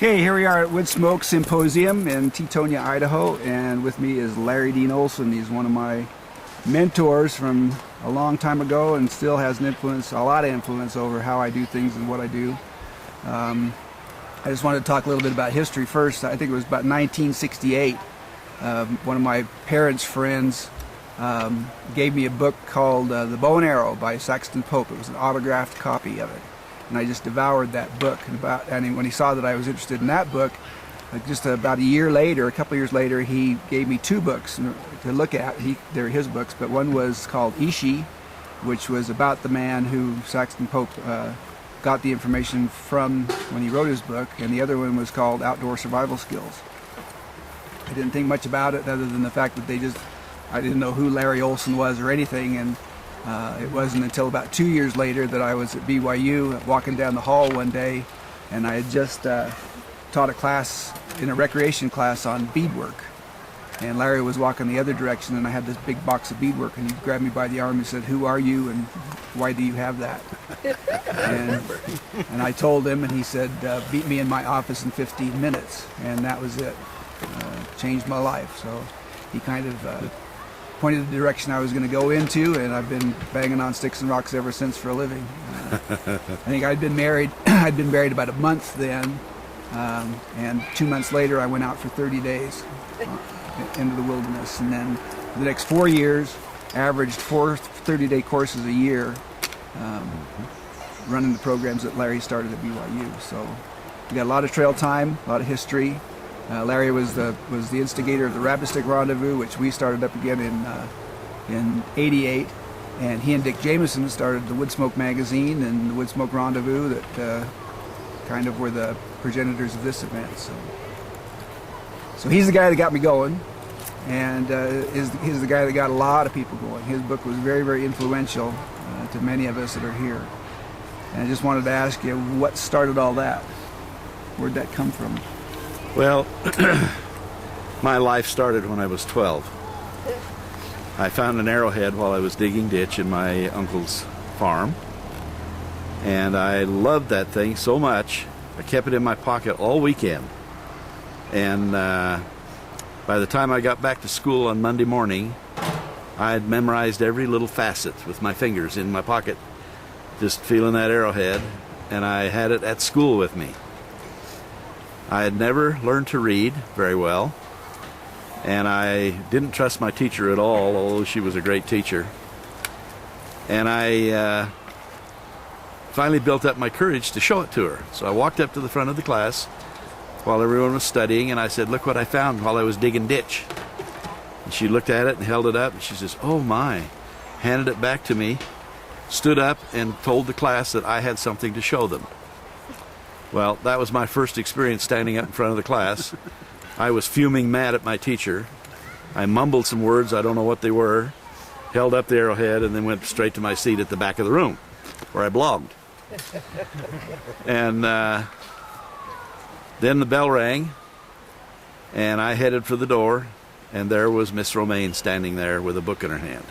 Okay, here we are at Woodsmoke Symposium in Tetonia, Idaho, and with me is Larry Dean Olsen. He's one of my mentors from a long time ago and still has an influence, a lot of influence over how I do things and what I do. I just wanted to talk a little bit about history first. I think it was about 1968. One of my parents' friends gave me a book called The Bow and Arrow by Saxton Pope. It was an autographed copy of it. And I just devoured that book. And when he saw that I was interested in that book, just about a year later, a couple of years later, he gave me two books to look at. They're his books, but one was called Ishi, which was about the man who Saxton Pope got the information from when he wrote his book, and the other one was called Outdoor Survival Skills. I didn't think much about it other than the fact that I didn't know who Larry Olsen was or anything, and it wasn't until about 2 years later that I was at BYU walking down the hall one day, and I had just taught a class in a recreation class on beadwork, and Larry was walking the other direction, and I had this big box of beadwork, and he grabbed me by the arm and said, "Who are you and why do you have that?" and I told him, and he said, "Beat me in my office in 15 minutes," and that was it. Changed my life. So he kind of pointed the direction I was going to go into, and I've been banging on sticks and rocks ever since for a living. I think I'd been married about a month then, and 2 months later I went out for 30 days into the wilderness, and then the next 4 years averaged 4 30-day courses a year, running the programs that Larry started at BYU. So we got a lot of trail time, a lot of history. Larry was the instigator of the Rabbit Stick Rendezvous, which we started up again in '88, and he and Dick Jameson started the Woodsmoke magazine and the Woodsmoke Rendezvous that kind of were the progenitors of this event. So he's the guy that got me going, and he's the guy that got a lot of people going. His book was very, very influential to many of us that are here. And I just wanted to ask you, what started all that? Where'd that come from? Well, my life started when I was 12. I found an arrowhead while I was digging ditch in my uncle's farm, and I loved that thing so much I kept it in my pocket all weekend. And by the time I got back to school on Monday morning, I had memorized every little facet with my fingers in my pocket, just feeling that arrowhead, and I had it at school with me. I had never learned to read very well, and I didn't trust my teacher at all, although she was a great teacher. And I finally built up my courage to show it to her. So I walked up to the front of the class while everyone was studying, and I said, "Look what I found while I was digging ditch." And she looked at it and held it up, and she says, "Oh my," handed it back to me, stood up, and told the class that I had something to show them. Well, that was my first experience standing up in front of the class. I was fuming mad at my teacher. I mumbled some words, I don't know what they were, held up the arrowhead, and then went straight to my seat at the back of the room, where I blogged. And then the bell rang, and I headed for the door, and there was Miss Romaine standing there with a book in her hand.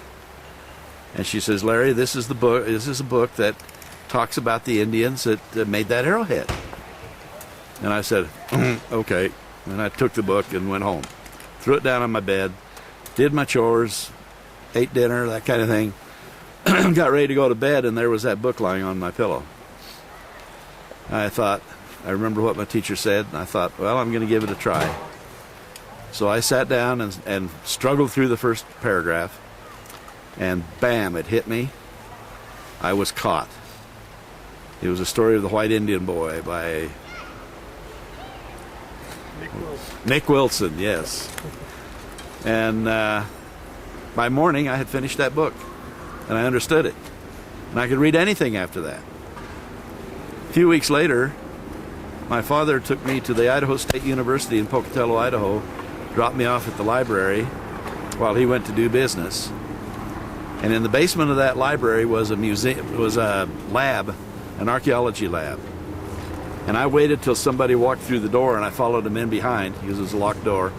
And she says, "Larry, this is the book. This is a book that talks about the Indians that made that arrowhead." And I said, "Okay." And I took the book and went home. Threw it down on my bed, did my chores, ate dinner, that kind of thing. Got ready to go to bed, and there was that book lying on my pillow. I remember what my teacher said, and I thought, well, I'm going to give it a try. So I sat down and struggled through the first paragraph, and bam, it hit me. I was caught. It was a story of the White Indian Boy by Nick Wilson, yes. And by morning, I had finished that book, and I understood it. And I could read anything after that. A few weeks later, my father took me to the Idaho State University in Pocatello, Idaho, dropped me off at the library while he went to do business. And in the basement of that library was a museum, was a lab, an archaeology lab. And I waited till somebody walked through the door, and I followed him in behind, because it was a locked door,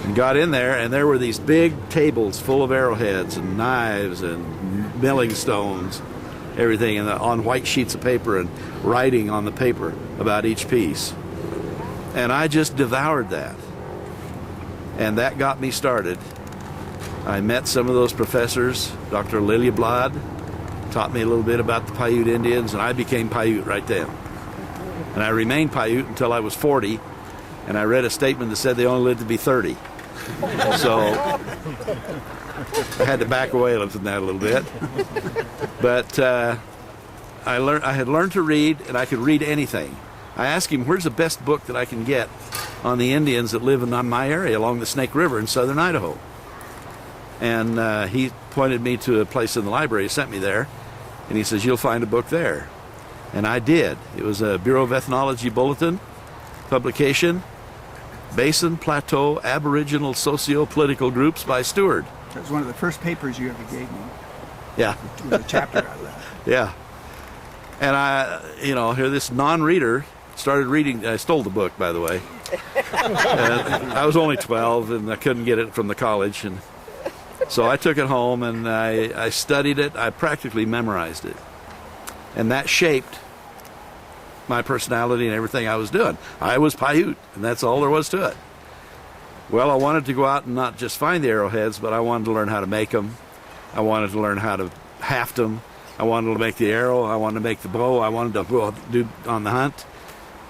and got in there, and there were these big tables full of arrowheads and knives and milling stones, everything, and on white sheets of paper, and writing on the paper about each piece. And I just devoured that. And that got me started. I met some of those professors. Dr. Liljeblad taught me a little bit about the Paiute Indians, and I became Paiute right then. And I remained Paiute until I was 40, and I read a statement that said they only lived to be 30. So I had to back away from that a little bit. But I had learned to read, and I could read anything. I asked him, where's the best book that I can get on the Indians that live in my area along the Snake River in southern Idaho? And he pointed me to a place in the library. He sent me there, and he says, you'll find a book there. And I did. It was a Bureau of Ethnology Bulletin publication, Basin Plateau Aboriginal Socio-Political Groups by Stewart. That was one of the first papers you ever gave me. Yeah. It was a chapter out of that. Yeah. And here this non-reader started reading. I stole the book, by the way. I was only 12, and I couldn't get it from the college. And so I took it home, and I studied it. I practically memorized it. And that shaped my personality and everything I was doing. I was Paiute, and that's all there was to it. Well, I wanted to go out and not just find the arrowheads, but I wanted to learn how to make them. I wanted to learn how to haft them. I wanted to make the arrow. I wanted to make the bow. I wanted to go do on the hunt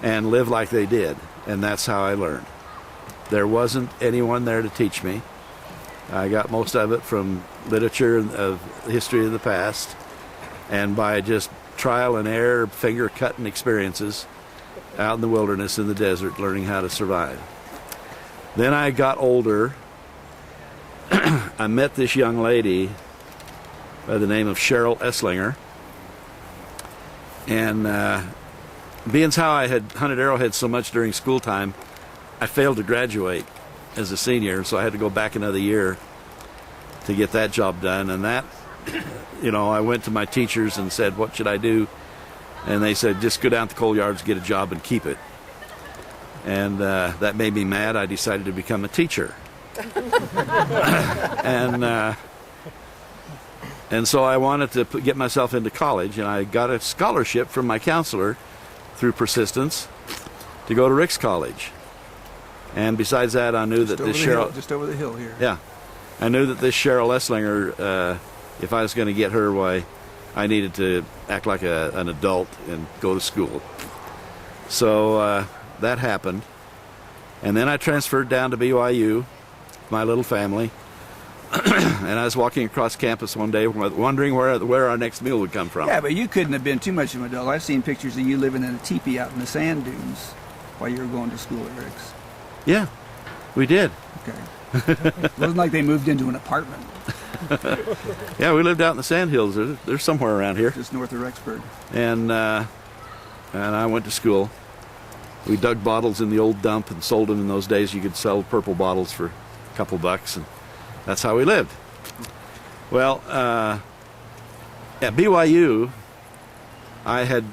and live like they did. And that's how I learned. There wasn't anyone there to teach me. I got most of it from literature of history of the past, and by just trial and error, finger cutting experiences out in the wilderness, in the desert, learning how to survive. Then I got older. I met this young lady by the name of Cheryl Esslinger. And being as how I had hunted arrowheads so much during school time, I failed to graduate as a senior, so I had to go back another year to get that job done. And that, I went to my teachers and said, what should I do? And they said, just go down to the coal yards, get a job, and keep it. And that made me mad. I decided to become a teacher. And so I wanted to get myself into college, and I got a scholarship from my counselor through persistence to go to Rick's College. And besides that, I knew that this Cheryl... Just over the hill here. Yeah. I knew that this Cheryl Esslinger, if I was going to get her, why, I needed to act like an adult and go to school. So that happened. And then I transferred down to BYU, my little family. And I was walking across campus one day wondering where our next meal would come from. Yeah, but you couldn't have been too much of an adult. I've seen pictures of you living in a teepee out in the sand dunes while you were going to school at Rick's. Yeah, we did. Okay. It wasn't like they moved into an apartment. Yeah, we lived out in the sandhills. They're somewhere around here. Just north of Rexburg. And I went to school. We dug bottles in the old dump and sold them. In those days, you could sell purple bottles for a couple bucks, and that's how we lived. Well, at BYU, I had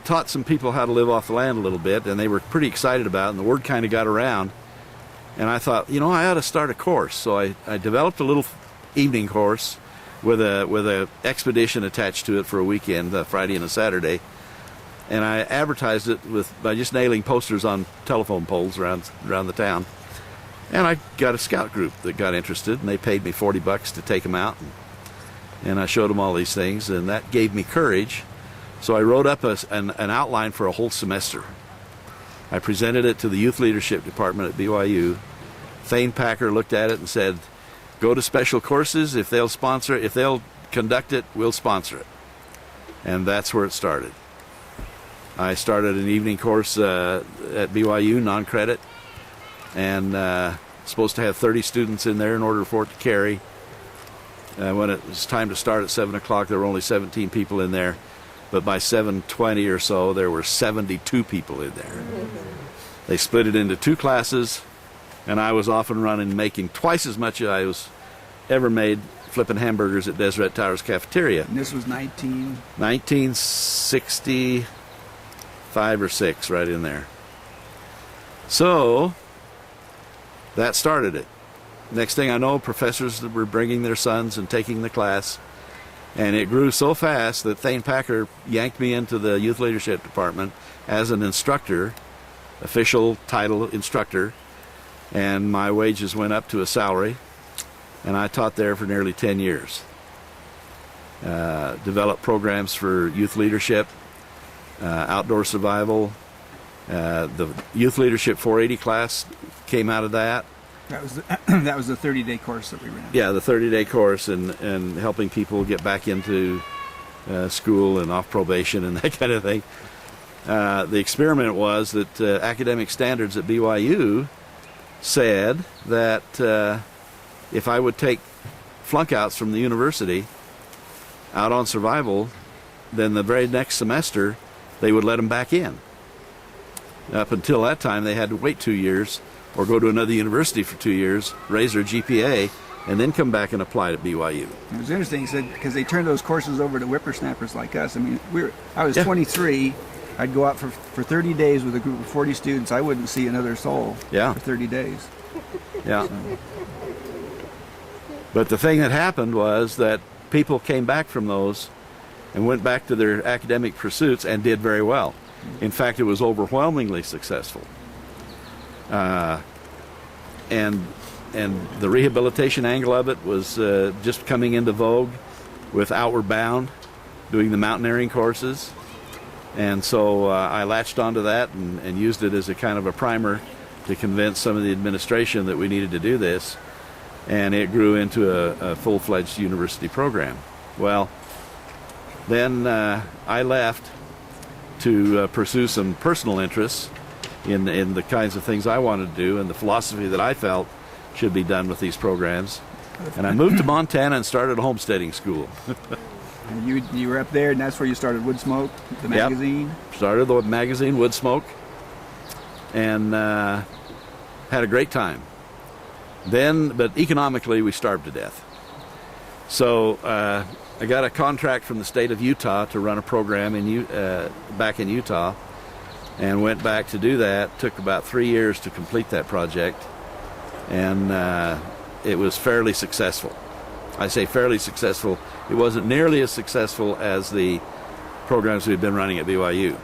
taught some people how to live off the land a little bit, and they were pretty excited about it, and the word kind of got around. And I thought, I ought to start a course. So I developed a little evening course with a expedition attached to it for a weekend, a Friday and a Saturday. And I advertised it by just nailing posters on telephone poles around the town. And I got a scout group that got interested, and they paid me $40 to take them out. And I showed them all these things, and that gave me courage. So I wrote up an outline for a whole semester. I presented it to the youth leadership department at BYU. Thane Packer looked at it and said, go to special courses. If they'll sponsor it, if they'll conduct it, we'll sponsor it. And that's where it started. I started an evening course at BYU, non-credit, and supposed to have 30 students in there in order for it to carry. When it was time to start at 7 o'clock, there were only 17 people in there. But by 7:20 or so, there were 72 people in there. They split it into two classes, and I was off and running, making twice as much as I was ever made flipping hamburgers at Deseret Towers Cafeteria. And this was 1965 or 6, right in there. So that started it. Next thing I know, professors were bringing their sons and taking the class. And it grew so fast that Thane Packer yanked me into the youth leadership department as an instructor official title instructor, and my wages went up to a salary, and I taught there for nearly 10 years. Developed programs for youth leadership, outdoor survival. The youth leadership 480 class came out of that. That was the 30-day course that we ran. Yeah, the 30-day course, and helping people get back into school and off probation and that kind of thing. The experiment was that academic standards at BYU said that if I would take flunkouts from the university out on survival, then the very next semester they would let them back in. Up until that time, they had to wait 2 years or go to another university for 2 years, raise their GPA, and then come back and apply to BYU. It was interesting, he said, because they turned those courses over to whippersnappers like us. I mean, I was Yeah. 23. I'd go out for 30 days with a group of 40 students. I wouldn't see another soul Yeah. for 30 days. Yeah. But the thing that happened was that people came back from those and went back to their academic pursuits and did very well. In fact, it was overwhelmingly successful. And the rehabilitation angle of it was just coming into vogue with Outward Bound, doing the mountaineering courses. And so I latched onto that and used it as a kind of a primer to convince some of the administration that we needed to do this. And it grew into a full-fledged university program. Well, then I left to pursue some personal interests in the kinds of things I wanted to do and the philosophy that I felt should be done with these programs. And I moved to Montana and started a homesteading school. And you were up there, and that's where you started Woodsmoke, the magazine? Yep. Started the magazine, Woodsmoke, and had a great time. But economically, we starved to death. So I got a contract from the state of Utah to run a program back in Utah, and went back to do that. Took about 3 years to complete that project, and it was fairly successful. I say fairly successful. It wasn't nearly as successful as the programs we've been running at BYU.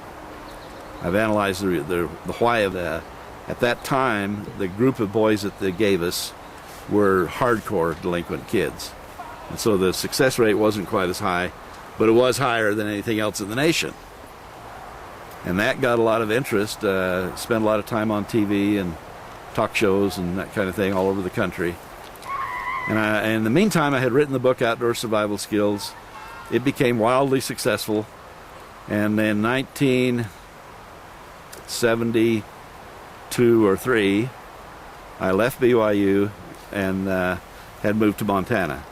I've analyzed the why of that. At that time, the group of boys that they gave us were hardcore delinquent kids. And so the success rate wasn't quite as high, but it was higher than anything else in the nation. And that got a lot of interest, spent a lot of time on TV and talk shows and that kind of thing all over the country. And in the meantime, I had written the book Outdoor Survival Skills. It became wildly successful. And in 1972 or 3, I left BYU and had moved to Montana.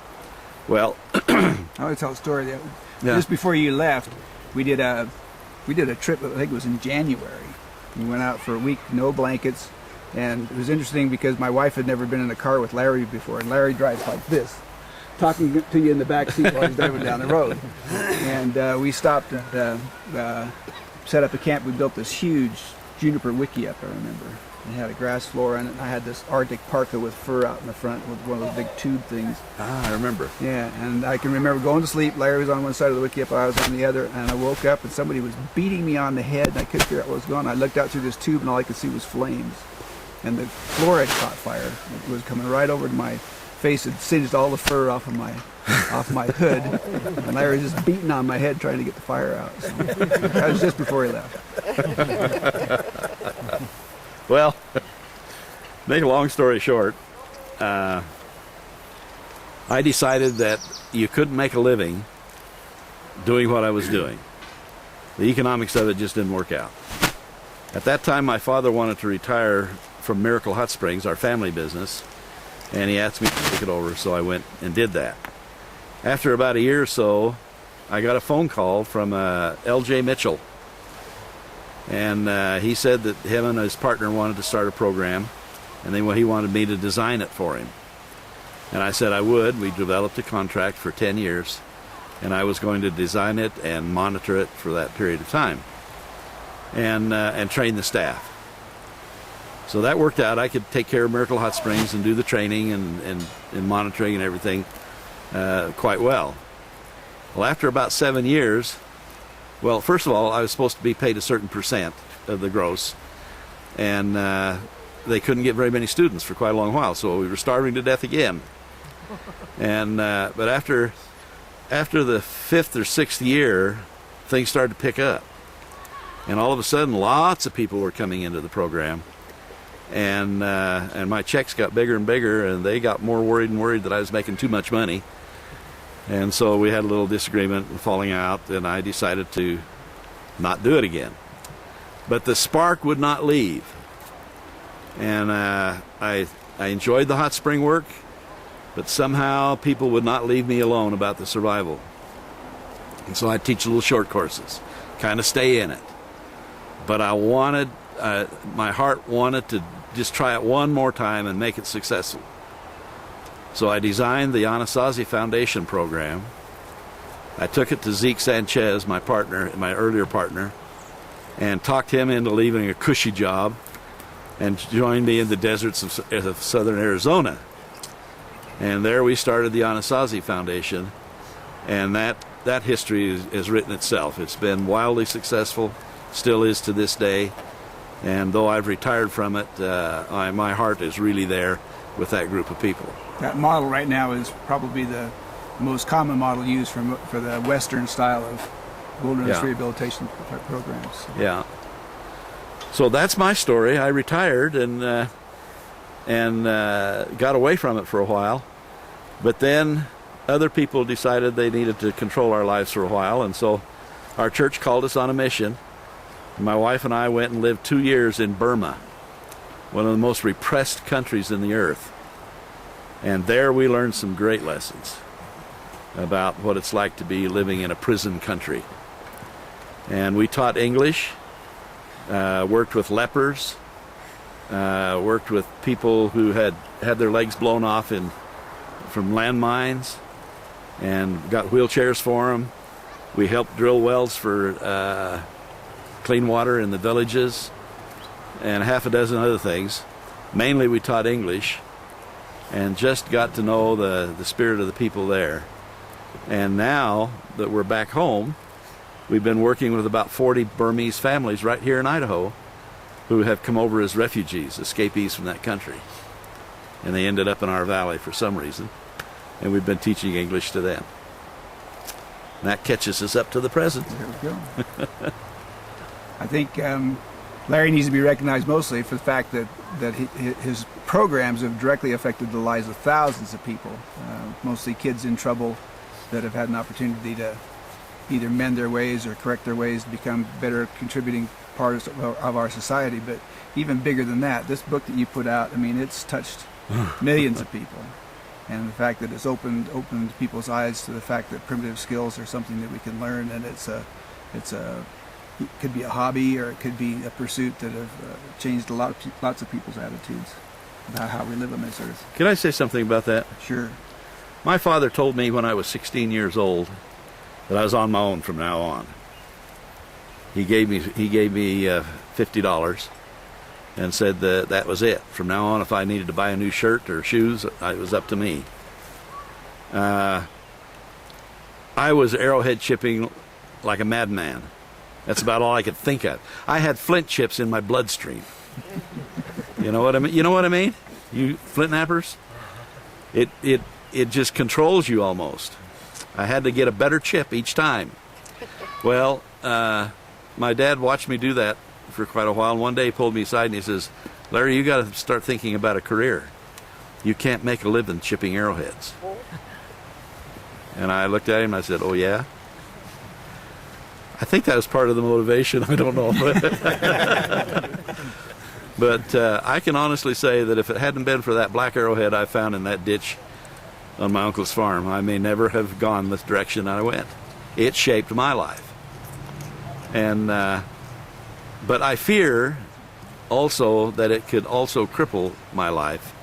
Well, I want to tell a story. That just before you left, we did a trip. I think it was in January. We went out for a week, no blankets, and it was interesting because my wife had never been in a car with Larry before, and Larry drives like this, talking to you in the back seat while he's driving down the road. And we stopped and set up a camp. We built this huge juniper wickiup, I remember. It had a grass floor on it, and I had this Arctic parka with fur out in the front with one of those big tube things. I remember. Yeah, and I can remember going to sleep. Larry was on one side of the wickiup, I was on the other, and I woke up and somebody was beating me on the head, and I couldn't figure out what was going on. I looked out through this tube, and all I could see was flames. And the floor had caught fire. It was coming right over to my face. It singed all the fur off my hood, and Larry was just beating on my head trying to get the fire out. So that was just before he left. Well, make a long story short, I decided that you couldn't make a living doing what I was doing. The economics of it just didn't work out. At that time, my father wanted to retire from Miracle Hot Springs, our family business, and he asked me to take it over, so I went and did that. After about a year or so, I got a phone call from L.J. Mitchell. And he said that him and his partner wanted to start a program, and he wanted me to design it for him. And I said I would. We developed a contract for 10 years, and I was going to design it and monitor it for that period of time, and train the staff. So that worked out. I could take care of Miracle Hot Springs and do the training and monitoring and everything quite well. Well, after about 7 years, well, first of all, I was supposed to be paid a certain percent of the gross, and they couldn't get very many students for quite a long while, so we were starving to death again. And but after the 5th or 6th year, things started to pick up, and all of a sudden, lots of people were coming into the program, and my checks got bigger and bigger, and they got more worried and worried that I was making too much money, and so we had a little disagreement and falling out, and I decided to not do it again. But the spark would not leave, and I enjoyed the hot spring work, but somehow people would not leave me alone about the survival. And so I teach little short courses, kind of stay in it. But I wanted, my heart wanted to just try it one more time and make it successful. So I designed the Anasazi Foundation program. I took it to Zeke Sanchez, my partner, my earlier partner, and talked him into leaving a cushy job and joined me in the deserts of southern Arizona. And there we started the Anasazi Foundation, and that history has written itself. It's been wildly successful, still is to this day, and though I've retired from it, my heart is really there with that group of people. That model right now is probably the most common model used for the Western style of wilderness rehabilitation programs. So. Yeah. So that's my story. I retired and got away from it for a while, but then other people decided they needed to control our lives for a while, and so our church called us on a mission. My wife and I went and lived 2 years in Burma, one of the most repressed countries in the earth, and there we learned some great lessons about what it's like to be living in a prison country. And we taught English, worked with lepers, worked with people who had their legs blown off from landmines, and got wheelchairs for them. We helped drill wells for clean water in the villages, and half a dozen other things. Mainly we taught English, and just got to know the spirit of the people there. And now that we're back home, we've been working with about 40 Burmese families right here in Idaho who have come over as refugees, escapees from that country. And they ended up in our valley for some reason, and we've been teaching English to them. And that catches us up to the present. There we go. I think Larry needs to be recognized mostly for the fact that his programs have directly affected the lives of thousands of people, mostly kids in trouble that have had an opportunity to either mend their ways or correct their ways to become better contributing parts of our society. But even bigger than that, this book that you put out, I mean, it's touched millions of people. And the fact that it's opened people's eyes to the fact that primitive skills are something that we can learn, and it could be a hobby or it could be a pursuit that have changed lots of people's attitudes about how we live on this earth. Can I say something about that? Sure. My father told me when I was 16 years old that I was on my own from now on. He gave me $50 and said that was it. From now on, if I needed to buy a new shirt or shoes, it was up to me. I was arrowhead chipping like a madman. That's about all I could think of. I had flint chips in my bloodstream. You know what I mean? You know what I mean? You flint knappers? It just controls you almost. I had to get a better chip each time. Well, my dad watched me do that for quite a while, and one day he pulled me aside and he says, "Larry, you got to start thinking about a career. You can't make a living chipping arrowheads." And I looked at him and I said, "Oh yeah?" I think that was part of the motivation. I don't know. But I can honestly say that if it hadn't been for that black arrowhead I found in that ditch on my uncle's farm, I may never have gone this direction I went. It shaped my life. And but I fear also that it could also cripple my life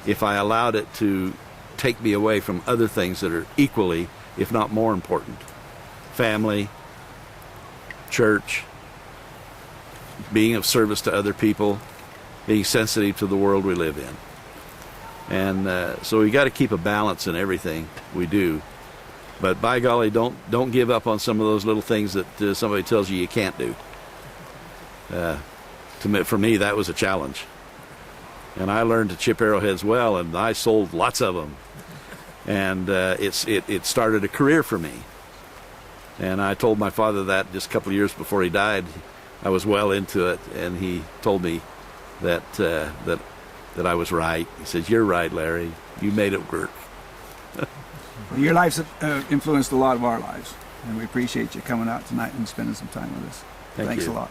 if I allowed it to take me away from other things that are equally, if not more important. Family, church, being of service to other people, being sensitive to the world we live in. And so we got to keep a balance in everything we do. But by golly, don't give up on some of those little things that somebody tells you can't do. For me, that was a challenge. And I learned to chip arrowheads well, and I sold lots of them. And it started a career for me. And I told my father that just a couple of years before he died. I was well into it, and he told me that I was right. He says, "You're right, Larry. You made it work." Your life's influenced a lot of our lives, and we appreciate you coming out tonight and spending some time with us. Thanks you. a lot.